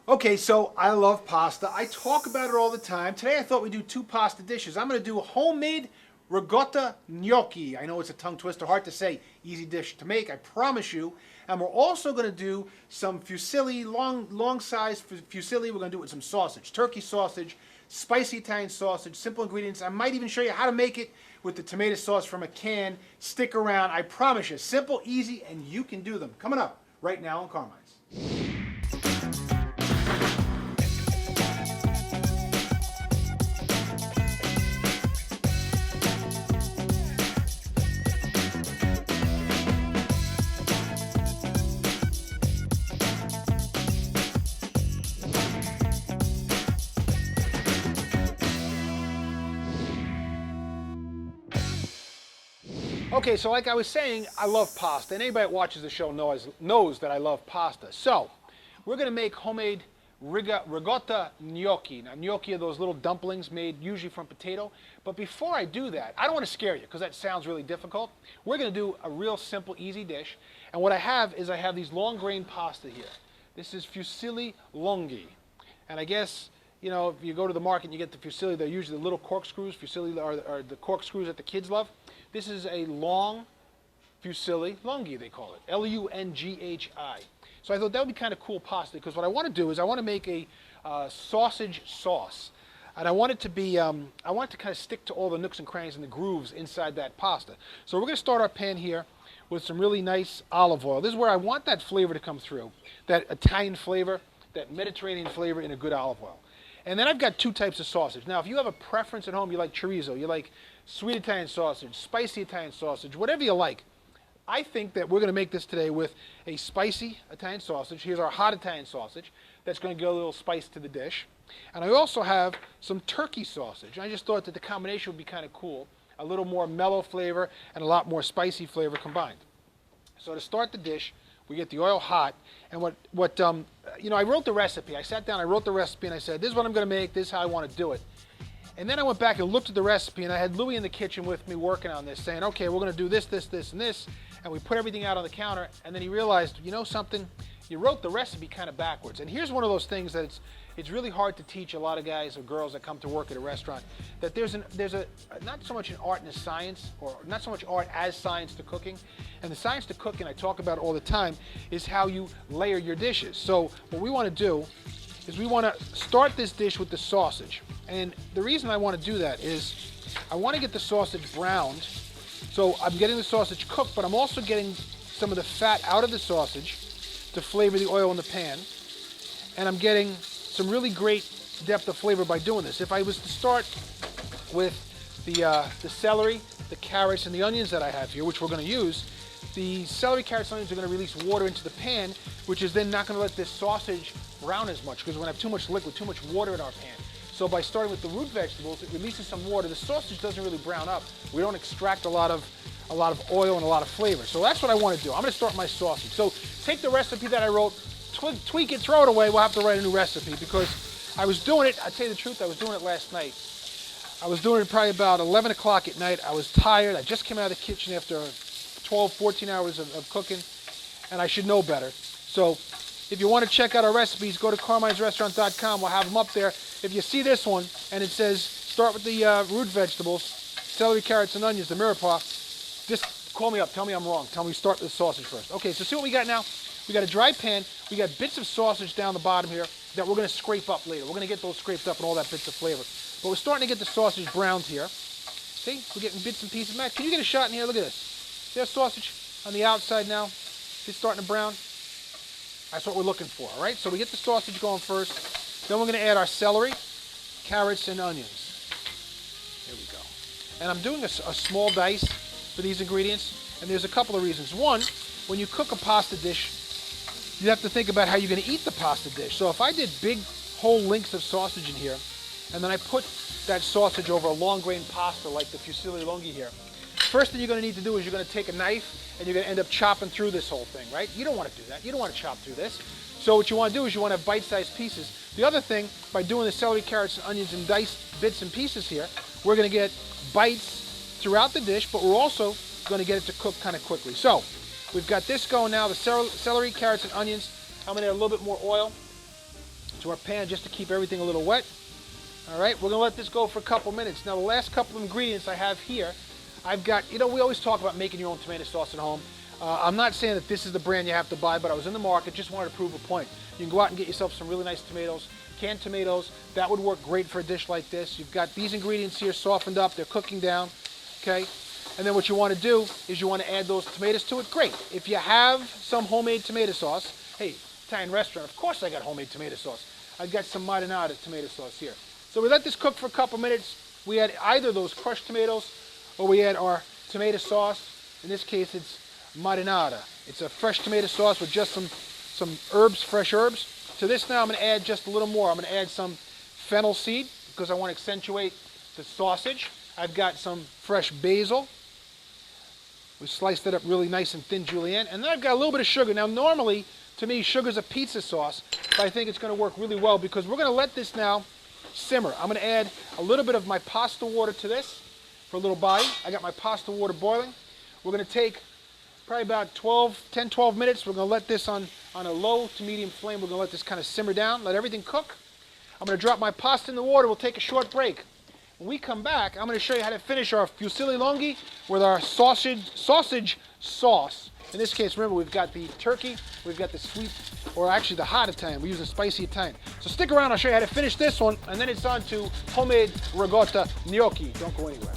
Okay, so I love pasta. I talk about it all the time. Today I thought we'd do two pasta dishes. I'm going to do homemade ricotta gnocchi. I know it's a tongue twister, hard to say, easy dish to make, I promise you. And we're also going to do some fusilli, long size fusilli. We're going to do it with some sausage, turkey sausage, spicy Italian sausage, simple ingredients. I might even show you how to make it with the tomato sauce from a can. Stick around, I promise you. Simple, easy, and you can do them. Coming up right now on Carmine's. Okay, so like I was saying, I love pasta, and anybody that watches the show knows that I love pasta. So, we're going to make homemade ricotta gnocchi. Now, gnocchi are those little dumplings made usually from potato. But before I do that, I don't want to scare you because that sounds really difficult. We're going to do a real simple, easy dish. And what I have is these long grain pasta here. This is Fusilli Longhe. And I guess, you know, if you go to the market and you get the Fusilli, they're usually the little corkscrews. Fusilli are the corkscrews that the kids love. This is a long Fusilli Longhe, they call it, Lunghi. So I thought that would be kind of cool pasta because what I want to do is I want to make a sausage sauce. And I want it to be, I want it to kind of stick to all the nooks and crannies and the grooves inside that pasta. So we're going to start our pan here with some really nice olive oil. This is where I want that flavor to come through, that Italian flavor, that Mediterranean flavor in a good olive oil. And then I've got two types of sausage. Now, if you have a preference at home, you like chorizo, you like sweet Italian sausage, spicy Italian sausage, whatever you like. I think that we're going to make this today with a spicy Italian sausage. Here's our hot Italian sausage. That's going to give a little spice to the dish. And I also have some turkey sausage. I just thought that the combination would be kind of cool. A little more mellow flavor and a lot more spicy flavor combined. So to start the dish, we get the oil hot. And I wrote the recipe. I sat down, I wrote the recipe, and I said, this is what I'm going to make, this is how I want to do it. And then I went back and looked at the recipe, and I had Louie in the kitchen with me working on this, saying, okay, we're going to do this, this, this, and this. And we put everything out on the counter, and then he realized, you know something? You wrote the recipe kind of backwards. And here's one of those things that it's really hard to teach a lot of guys or girls that come to work at a restaurant, that there's not so much an art and a science, or not so much art as science to cooking. And the science to cooking, I talk about all the time, is how you layer your dishes. So what we want to do is we want to start this dish with the sausage. And the reason I want to do that is I want to get the sausage browned. So I'm getting the sausage cooked, but I'm also getting some of the fat out of the sausage to flavor the oil in the pan. And I'm getting some really great depth of flavor by doing this. If I was to start with the celery, the carrots, and the onions that I have here, which we're going to use, the celery, carrots, and onions are going to release water into the pan, which is then not going to let this sausage brown as much because we're going to have too much liquid, too much water in our pan. So by starting with the root vegetables, it releases some water. The sausage doesn't really brown up. We don't extract a lot of oil and a lot of flavor. So that's what I want to do. I'm going to start my sausage. So take the recipe that I wrote, tweak it, throw it away. We'll have to write a new recipe because I was doing it, I tell you the truth, I was doing it last night. I was doing it probably about 11 o'clock at night. I was tired. I just came out of the kitchen after 12, 14 hours of cooking, and I should know better. So if you want to check out our recipes, go to carminesrestaurant.com. We'll have them up there. If you see this one and it says start with the root vegetables, celery, carrots, and onions, the mirepoix, just call me up. Tell me I'm wrong. Tell me start with the sausage first. Okay, so see what we got now? We got a dry pan. We got bits of sausage down the bottom here that we're going to scrape up later. We're going to get those scraped up and all that bits of flavor. But we're starting to get the sausage browned here. See? We're getting bits and pieces. Matt, can you get a shot in here? Look at this. See that sausage on the outside now? It's starting to brown. That's what we're looking for, all right? So we get the sausage going first. Then we're going to add our celery, carrots, and onions. There we go. And I'm doing a small dice for these ingredients, and there's a couple of reasons. One, when you cook a pasta dish, you have to think about how you're going to eat the pasta dish. So if I did big whole links of sausage in here, and then I put that sausage over a long grain pasta like the Fusilli Longhe here, first thing you're going to need to do is you're going to take a knife and you're going to end up chopping through this whole thing, right? You don't want to do that. You don't want to chop through this. So what you want to do is you want to have bite-sized pieces. The other thing, by doing the celery, carrots, and onions in diced bits and pieces here, we're going to get bites throughout the dish, but we're also going to get it to cook kind of quickly. So we've got this going now, the celery, carrots, and onions. I'm going to add a little bit more oil. to our pan just to keep everything a little wet. All right, we're gonna let this go for a couple minutes. Now the last couple of ingredients I have here, I've got, we always talk about making your own tomato sauce at home. I'm not saying that this is the brand you have to buy, but I was in the market, just wanted to prove a point. You can go out and get yourself some really nice tomatoes, canned tomatoes. That would work great for a dish like this. You've got these ingredients here softened up, they're cooking down, okay? And then what you want to do is you want to add those tomatoes to it. Great. If you have some homemade tomato sauce, hey, Italian restaurant, of course I got homemade tomato sauce. I've got some marinara tomato sauce here. So we let this cook for a couple minutes. We add either those crushed tomatoes or we add our tomato sauce. In this case, it's marinara. It's a fresh tomato sauce with just some herbs, fresh herbs. To this now I'm going to add just a little more. I'm going to add some fennel seed because I want to accentuate the sausage. I've got some fresh basil. We sliced it up really nice and thin julienne. And then I've got a little bit of sugar. Now normally, to me, sugar's a pizza sauce, but I think it's going to work really well because we're going to let this now simmer. I'm going to add a little bit of my pasta water to this for a little body. I got my pasta water boiling. We're going to take probably about 10, 12 minutes. We're going to let this on a low to medium flame. We're going to let this kind of simmer down, let everything cook. I'm going to drop my pasta in the water. We'll take a short break. When we come back, I'm going to show you how to finish our Fusilli Longhe with our sausage sauce. In this case, remember, we've got the turkey, we've got the sweet, or actually the hot Italian. We're using spicy Italian. So stick around, I'll show you how to finish this one, and then it's on to homemade ricotta gnocchi. Don't go anywhere.